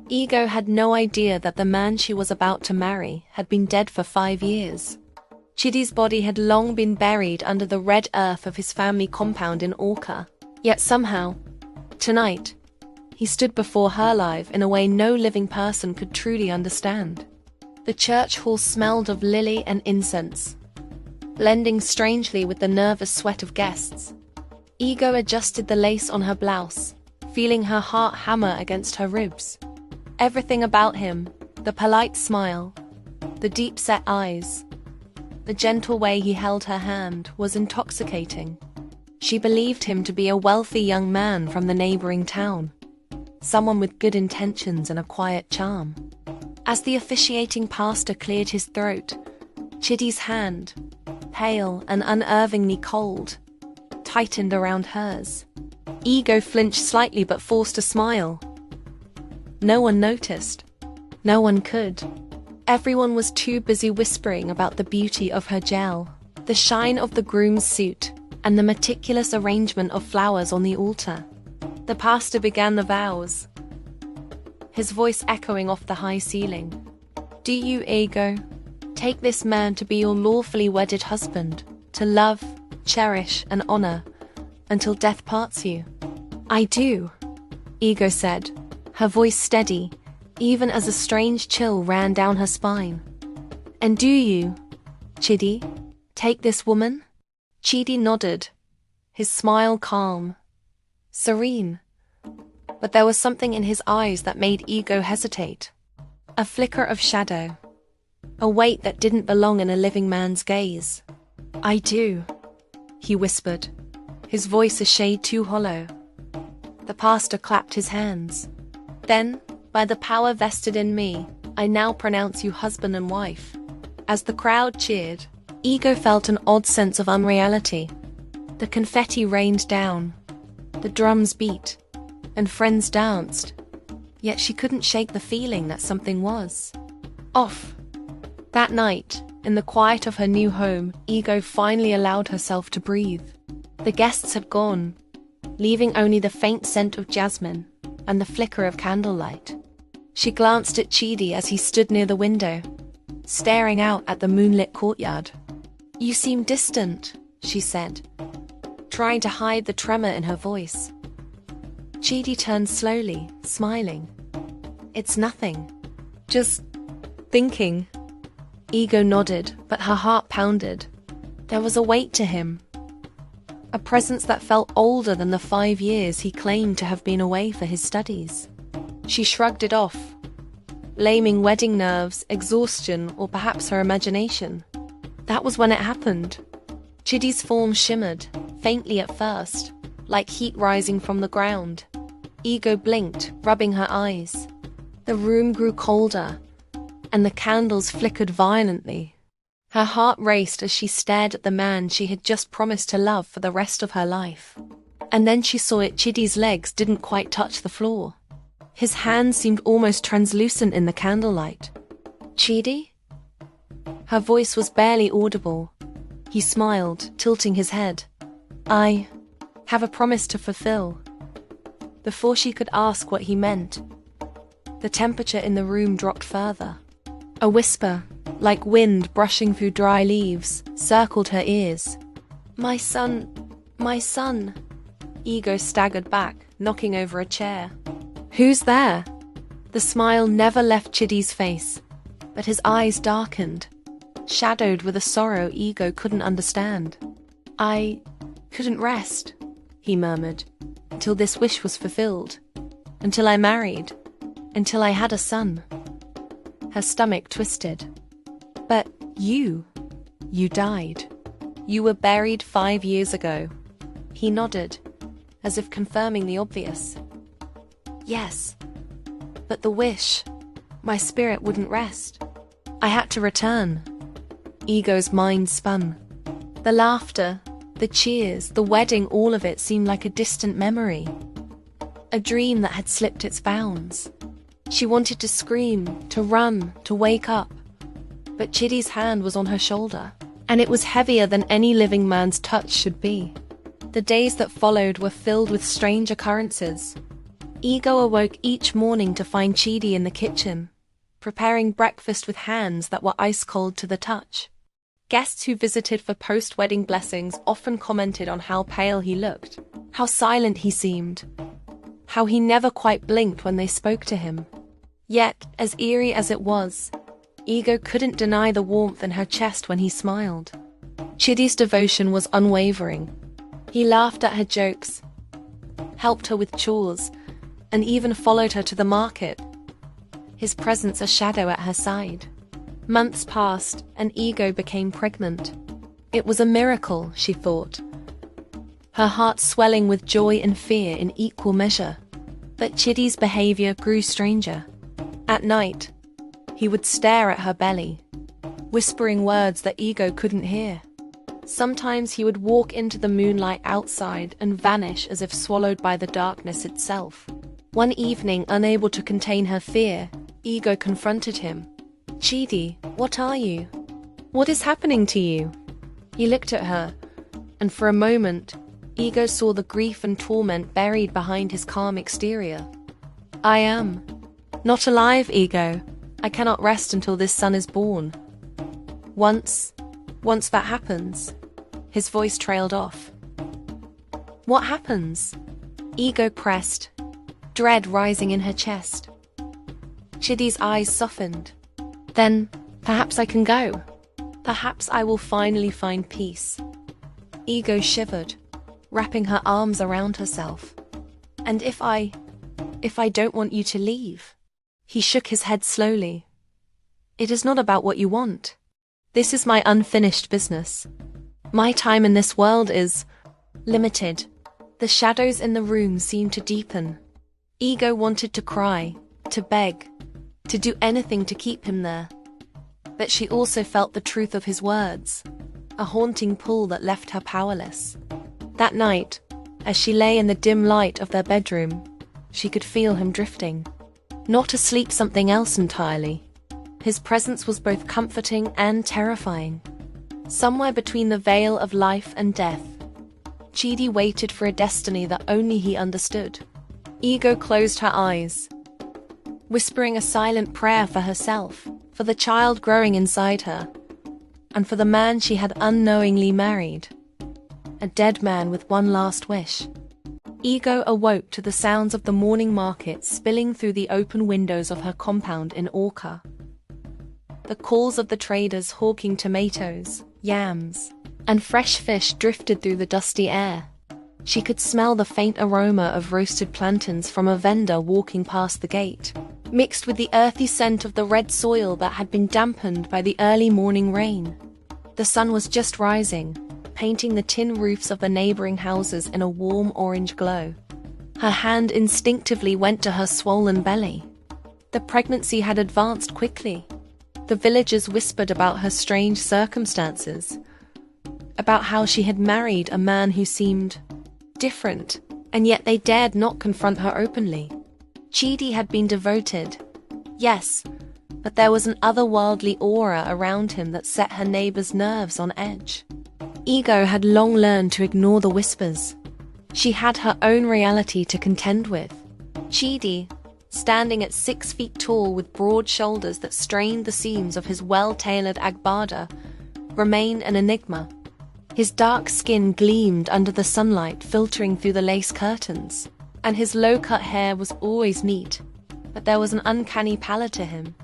Ego had no idea that the man she was about to marry had been dead for 5 years. Chidi's body had long been buried under the red earth of his family compound in Orca. Yet somehow, tonight, he stood before her alive in a way no living person could truly understand. The church hall smelled of lily and incense, blending strangely with the nervous sweat of guests. Ego adjusted the lace on her blouse, feeling her heart hammer against her ribs. Everything about him, the polite smile, the deep-set eyes, the gentle way he held her hand, was intoxicating. She believed him to be a wealthy young man from the neighboring town, someone with good intentions and a quiet charm. As the officiating pastor cleared his throat, Chidi's hand, pale and unnervingly cold, tightened around hers. Ego flinched slightly but forced a smile. No one noticed. No one could. Everyone was too busy whispering about the beauty of her gel, the shine of the groom's suit, and the meticulous arrangement of flowers on the altar. The pastor began the vows, his voice echoing off the high ceiling. Do you, Ego, take this man to be your lawfully wedded husband, to love, cherish, and honor, until death parts you? I do, Ego said, her voice steady, even as a strange chill ran down her spine. And do you, Chidi, take this woman? Chidi nodded, his smile calm, serene. But there was something in his eyes that made Ego hesitate. A flicker of shadow, a weight that didn't belong in a living man's gaze. I do, he whispered, his voice a shade too hollow. The pastor clapped his hands. Then, by the power vested in me, I now pronounce you husband and wife. As the crowd cheered, Ego felt an odd sense of unreality. The confetti rained down, the drums beat, and friends danced. Yet she couldn't shake the feeling that something was off. That night, in the quiet of her new home, Ego finally allowed herself to breathe. The guests had gone, leaving only the faint scent of jasmine and the flicker of candlelight. She glanced at Chidi as he stood near the window, staring out at the moonlit courtyard. You seem distant, she said, trying to hide the tremor in her voice. Chidi turned slowly, smiling. It's nothing. Just thinking. Ego nodded, but her heart pounded. There was a weight to him, a presence that felt older than the 5 years he claimed to have been away for his studies. She shrugged it off, blaming wedding nerves, exhaustion, or perhaps her imagination. That was when it happened. Chidi's form shimmered, faintly at first, like heat rising from the ground. Ego blinked, rubbing her eyes. The room grew colder, and the candles flickered violently. Her heart raced as she stared at the man she had just promised to love for the rest of her life. And then she saw it. Chidi's legs didn't quite touch the floor. His hands seemed almost translucent in the candlelight. Chidi? Her voice was barely audible. He smiled, tilting his head. I have a promise to fulfill. Before she could ask what he meant, the temperature in the room dropped further. A whisper, like wind brushing through dry leaves, circled her ears. My son, my son. Ego staggered back, knocking over a chair. Who's there? The smile never left Chidi's face, but his eyes darkened, shadowed with a sorrow Ego couldn't understand. I couldn't rest, he murmured, until this wish was fulfilled, until I married, until I had a son. Her stomach twisted. But you died. You were buried 5 years ago. He nodded, as if confirming the obvious. Yes, but the wish, my spirit wouldn't rest. I had to return. Ego's mind spun. The laughter, the cheers, the wedding, all of it seemed like a distant memory. A dream that had slipped its bounds. She wanted to scream, to run, to wake up. But Chidi's hand was on her shoulder, and it was heavier than any living man's touch should be. The days that followed were filled with strange occurrences. Ego awoke each morning to find Chidi in the kitchen, preparing breakfast with hands that were ice-cold to the touch. Guests who visited for post-wedding blessings often commented on how pale he looked, how silent he seemed, how he never quite blinked when they spoke to him. Yet, as eerie as it was, Ego couldn't deny the warmth in her chest when he smiled. Chidi's devotion was unwavering. He laughed at her jokes, helped her with chores, and even followed her to the market, his presence a shadow at her side. Months passed, and Ego became pregnant. It was a miracle, she thought, her heart swelling with joy and fear in equal measure. But Chidi's behavior grew stranger. At night, he would stare at her belly, whispering words that Ego couldn't hear. Sometimes he would walk into the moonlight outside and vanish as if swallowed by the darkness itself. One evening, unable to contain her fear, Ego confronted him. "Chidi, what are you? What is happening to you?" He looked at her, and for a moment, Ego saw the grief and torment buried behind his calm exterior. "I am not alive, Ego. I cannot rest until this son is born. Once that happens," his voice trailed off. "What happens?" Ego pressed, dread rising in her chest. Chidi's eyes softened. "Then, perhaps I can go. Perhaps I will finally find peace." Ego shivered, wrapping her arms around herself. "And if I don't want you to leave?" He shook his head slowly. "It is not about what you want. This is my unfinished business. My time in this world is limited." The shadows in the room seemed to deepen. Ego wanted to cry, to beg, to do anything to keep him there. But she also felt the truth of his words, a haunting pull that left her powerless. That night, as she lay in the dim light of their bedroom, she could feel him drifting. Not asleep, something else entirely. His presence was both comforting and terrifying. Somewhere between the veil of life and death, Chidi waited for a destiny that only he understood. Ego closed her eyes, whispering a silent prayer for herself, for the child growing inside her, and for the man she had unknowingly married. A dead man with one last wish. Ego awoke to the sounds of the morning market spilling through the open windows of her compound in Orca. The calls of the traders hawking tomatoes, yams, and fresh fish drifted through the dusty air. She could smell the faint aroma of roasted plantains from a vendor walking past the gate, mixed with the earthy scent of the red soil that had been dampened by the early morning rain. The sun was just rising, painting the tin roofs of the neighboring houses in a warm orange glow. Her hand instinctively went to her swollen belly. The pregnancy had advanced quickly. The villagers whispered about her strange circumstances, about how she had married a man who seemed different, and yet they dared not confront her openly. Chidi had been devoted, yes, but there was an otherworldly aura around him that set her neighbors' nerves on edge. Ego had long learned to ignore the whispers. She had her own reality to contend with. Chidi, standing at 6 feet tall with broad shoulders that strained the seams of his well-tailored agbada, remained an enigma. His dark skin gleamed under the sunlight filtering through the lace curtains, and his low-cut hair was always neat, but there was an uncanny pallor to him,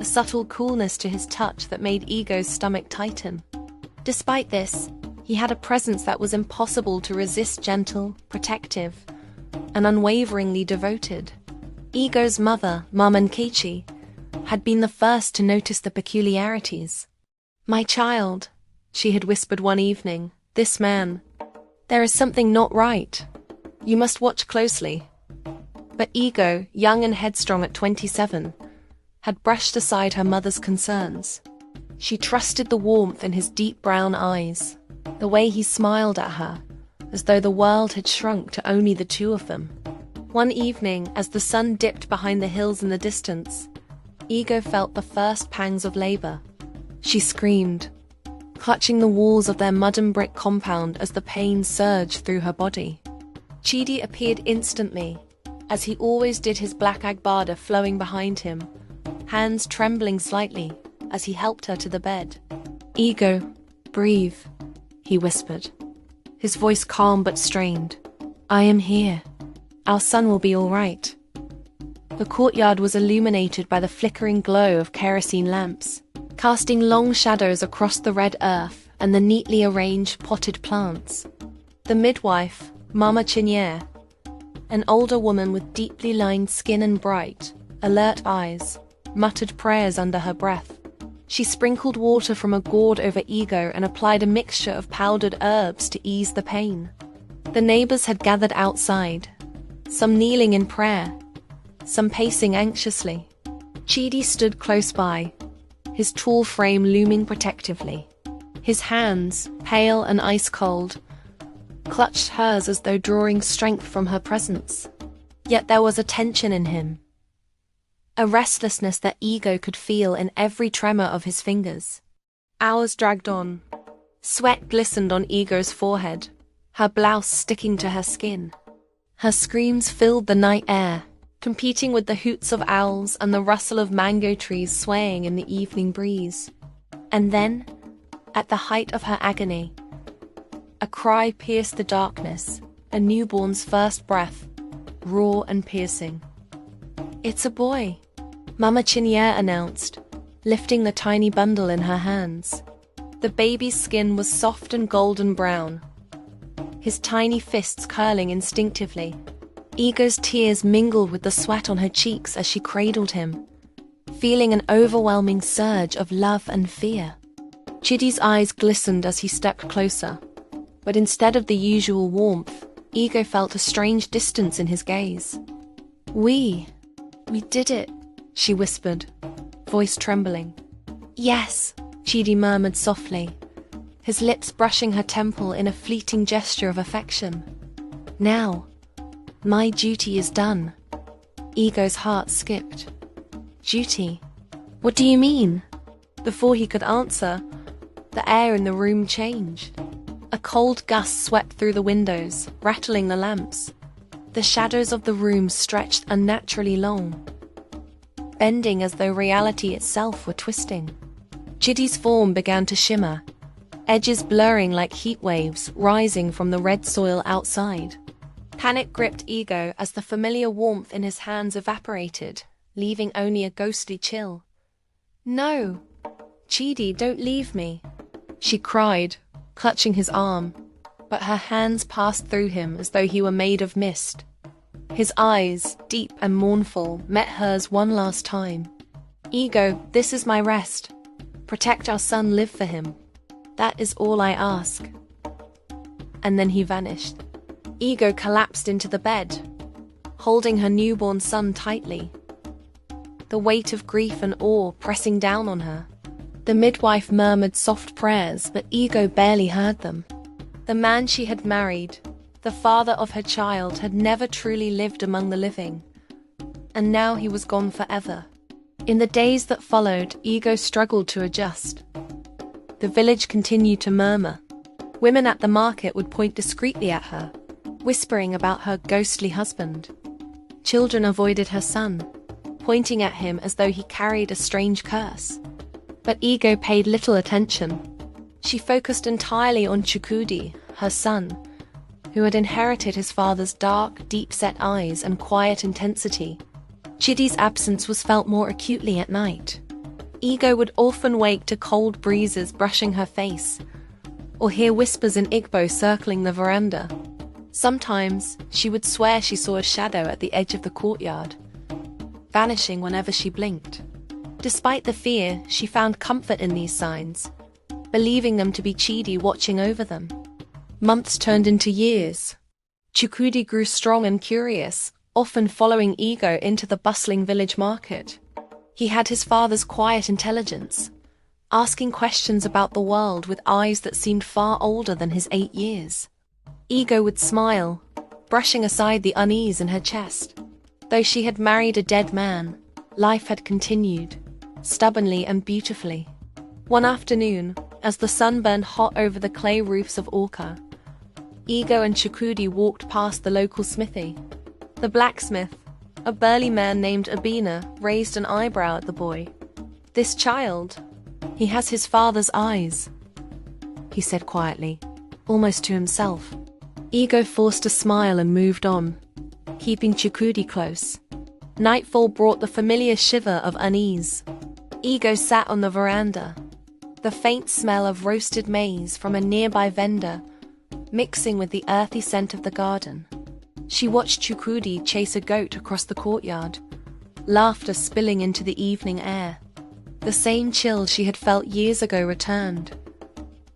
a subtle coolness to his touch that made Ego's stomach tighten. Despite this, he had a presence that was impossible to resist, gentle, protective, and unwaveringly devoted. Ego's mother, Mama Nkechi, had been the first to notice the peculiarities. "My child," she had whispered one evening, "this man, there is something not right. You must watch closely." But Ego, young and headstrong at 27, had brushed aside her mother's concerns. She trusted the warmth in his deep brown eyes, the way he smiled at her, as though the world had shrunk to only the two of them. One evening, as the sun dipped behind the hills in the distance, Ego felt the first pangs of labor. She screamed, clutching the walls of their mud and brick compound as the pain surged through her body. Chidi appeared instantly, as he always did, his black agbada flowing behind him, hands trembling slightly as he helped her to the bed. "Ego, breathe," he whispered, his voice calm but strained. "I am here. Our son will be all right." The courtyard was illuminated by the flickering glow of kerosene lamps, casting long shadows across the red earth and the neatly arranged potted plants. The midwife, Mama Chinière, an older woman with deeply lined skin and bright, alert eyes, muttered prayers under her breath. She sprinkled water from a gourd over Ego and applied a mixture of powdered herbs to ease the pain. The neighbors had gathered outside, some kneeling in prayer, some pacing anxiously. Chidi stood close by, his tall frame looming protectively. His hands, pale and ice-cold, clutched hers as though drawing strength from her presence. Yet there was a tension in him, a restlessness that Ego could feel in every tremor of his fingers. Hours dragged on. Sweat glistened on Ego's forehead, her blouse sticking to her skin. Her screams filled the night air, competing with the hoots of owls and the rustle of mango trees swaying in the evening breeze. And then, at the height of her agony, a cry pierced the darkness, a newborn's first breath, raw and piercing. "It's a boy," Mama Chinière announced, lifting the tiny bundle in her hands. The baby's skin was soft and golden brown, his tiny fists curling instinctively. Ego's tears mingled with the sweat on her cheeks as she cradled him, feeling an overwhelming surge of love and fear. Chidi's eyes glistened as he stepped closer, but instead of the usual warmth, Ego felt a strange distance in his gaze. We did it," she whispered, voice trembling. "Yes," Chidi murmured softly, his lips brushing her temple in a fleeting gesture of affection. "Now, my duty is done." Ego's heart skipped. "Duty? What do you mean?" Before he could answer, the air in the room changed. A cold gust swept through the windows, rattling the lamps. The shadows of the room stretched unnaturally long, bending as though reality itself were twisting. Chidi's form began to shimmer, edges blurring like heat waves rising from the red soil outside. Panic gripped Ego as the familiar warmth in his hands evaporated, leaving only a ghostly chill. "No, Chidi, don't leave me," she cried, clutching his arm, but her hands passed through him as though he were made of mist. His eyes, deep and mournful, met hers one last time. "Ego, this is my rest. Protect our son, live for him. That is all I ask." And then he vanished. Ego collapsed into the bed, holding her newborn son tightly, the weight of grief and awe pressing down on her. The midwife murmured soft prayers, but Ego barely heard them. The man she had married, the father of her child, had never truly lived among the living, and now he was gone forever. In the days that followed, Ego struggled to adjust. The village continued to murmur. Women at the market would point discreetly at her, whispering about her ghostly husband. Children avoided her son, pointing at him as though he carried a strange curse. But Ego paid little attention. She focused entirely on Chukudi, her son, who had inherited his father's dark, deep-set eyes and quiet intensity. Chidi's absence was felt more acutely at night. Ego would often wake to cold breezes brushing her face, or hear whispers in Igbo circling the veranda. Sometimes she would swear she saw a shadow at the edge of the courtyard, vanishing whenever she blinked. Despite the fear, she found comfort in these signs, believing them to be Chidi watching over them. Months turned into years. Chukudi grew strong and curious, often following Ego into the bustling village market. He had his father's quiet intelligence, asking questions about the world with eyes that seemed far older than his 8 years. Ego would smile, brushing aside the unease in her chest. Though she had married a dead man, life had continued, stubbornly and beautifully. One afternoon, as the sun burned hot over the clay roofs of Orca, Ego and Chukudi walked past the local smithy. The blacksmith, A burly man named Abina raised an eyebrow at the boy. "This child, he has his father's eyes," he said quietly, almost to himself. Ego forced a smile and moved on, keeping Chukudi close. Nightfall brought the familiar shiver of unease. Ego sat on the veranda, the faint smell of roasted maize from a nearby vendor mixing with the earthy scent of the garden. She watched Chukudi chase a goat across the courtyard, laughter spilling into the evening air. The same chill she had felt years ago returned,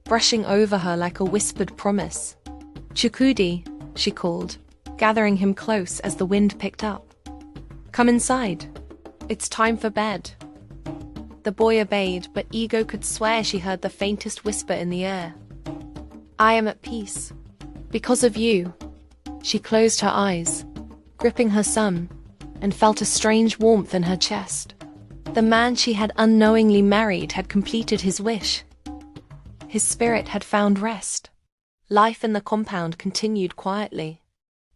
brushing over her like a whispered promise. "Chukudi," she called, gathering him close as the wind picked up. "Come inside. It's time for bed." The boy obeyed, but Ego could swear she heard the faintest whisper in the air. "I am at peace. Because of you." She closed her eyes, gripping her son, and felt a strange warmth in her chest. The man she had unknowingly married had completed his wish. His spirit had found rest. Life in the compound continued quietly.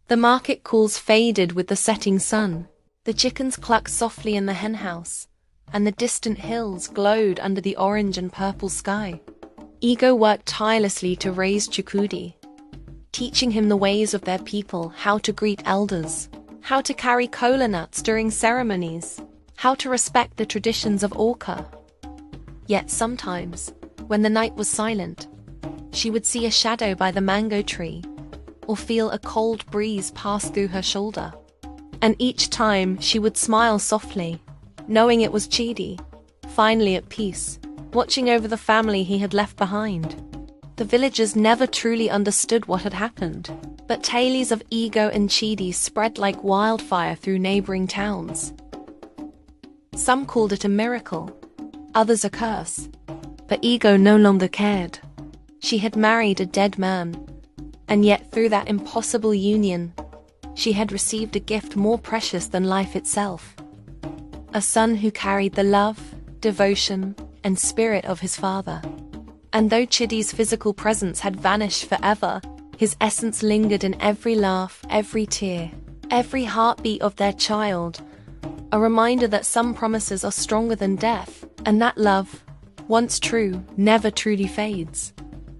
The market calls faded with the setting sun. The chickens clucked softly in the henhouse, and the distant hills glowed under the orange and purple sky. Ego worked tirelessly to raise Chukudi, teaching him the ways of their people, how to greet elders, how to carry kola nuts during ceremonies, how to respect the traditions of Orca. Yet sometimes, when the night was silent, she would see a shadow by the mango tree, or feel a cold breeze pass through her shoulder. And each time she would smile softly, knowing it was Chidi, finally at peace, watching over the family he had left behind. The villagers never truly understood what had happened, but tales of Ego and Chidi spread like wildfire through neighboring towns. Some called it a miracle, others a curse, but Ego no longer cared. She had married a dead man, and yet through that impossible union, she had received a gift more precious than life itself. A son who carried the love, devotion, and spirit of his father. And though Chidi's physical presence had vanished forever, his essence lingered in every laugh, every tear, every heartbeat of their child, a reminder that some promises are stronger than death, and that love, once true, never truly fades.